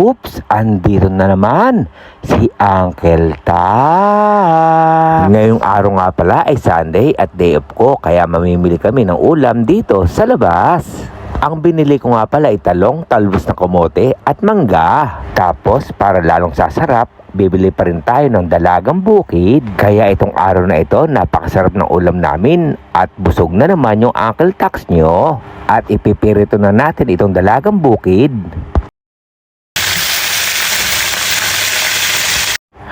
Oops! Andito na naman si Uncle Ta. Ngayong araw nga pala ay Sunday at day off ko, kaya mamimili kami ng ulam dito sa labas. Ang binili ko nga pala ay talong, talbos na kamote at mangga. Tapos para lalong sasarap, bibili pa rin tayo ng dalagang bukid. Kaya itong araw na ito, napakasarap ng ulam namin at busog na naman yung Uncle Tax nyo. At ipipirito na natin itong dalagang bukid.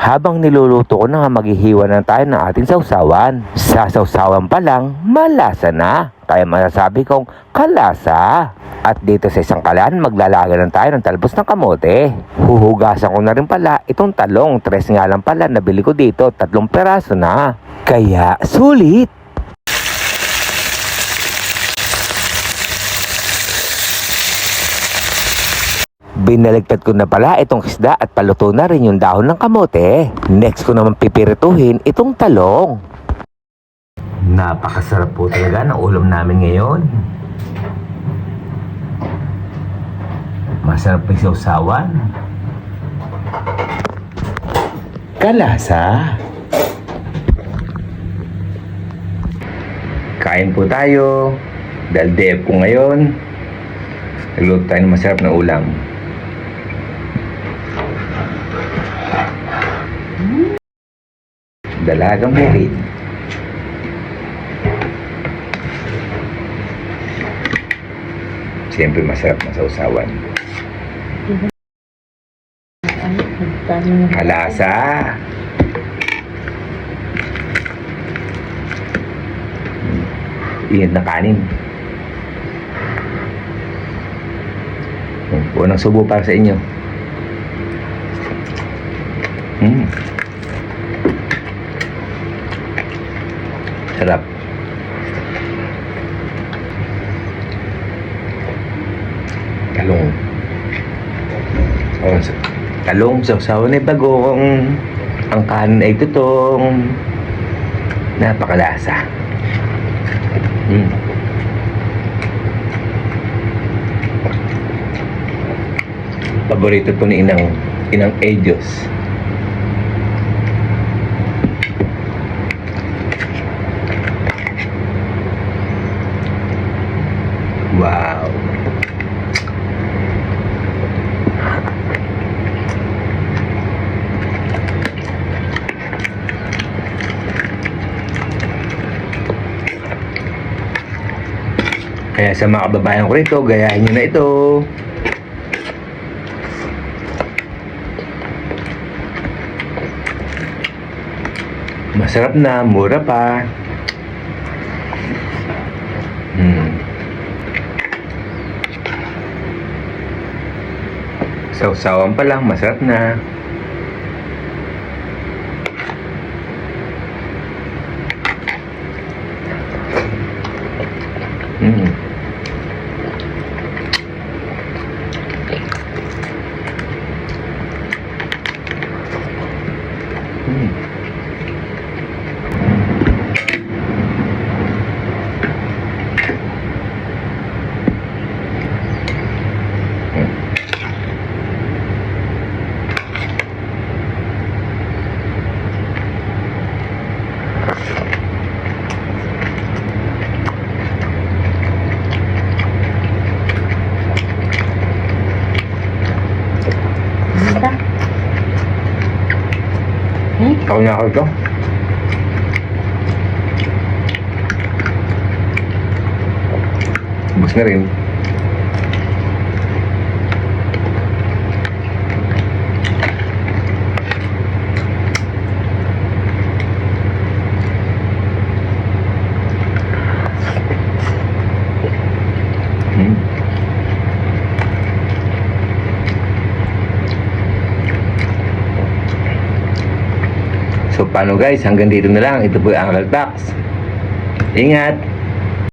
Habang niluluto ko na nga, maghihiwa na tayo ng ating sausawan. Sa sausawan pa lang, malasa na. Kaya masasabi kong kalasa. At dito sa isang kalan, maglalaga na tayo ng talbos ng kamote. Huhugasan ko na rin pala itong talong. 3 nga lang pala nabili ko dito, 3 peraso na. Kaya sulit! Binaligtad ko na pala itong isda at paluto na rin yung dahon ng kamote. Next ko naman pipirituhin itong talong. Napakasarap po talaga ng ulam namin ngayon. Masarap pa yung sausawan. Kalasa. Kain po tayo. Dahil day off ko ngayon, nagluto tayo ng masarap na ulam. Dalagang bukid. Siyempre masarap na sausawan. Kalasa. Iyan na kanin. Unang subo para sa inyo. Sarap. Talong. Talong, sausawan ay bagong. Ang kanin ay tutong. Napakalasa. Paborito to ni Inang Edios. Wow. Kaya sa mga kababayan ko rito, gayahin nyo na ito. Masarap na, mura pa. Sausawan pa lang, masarap na. Ako na ako ito. Ubus na rin. So paano guys, hanggang dito na lang. Ito po yung Uncle Tax. Ingat!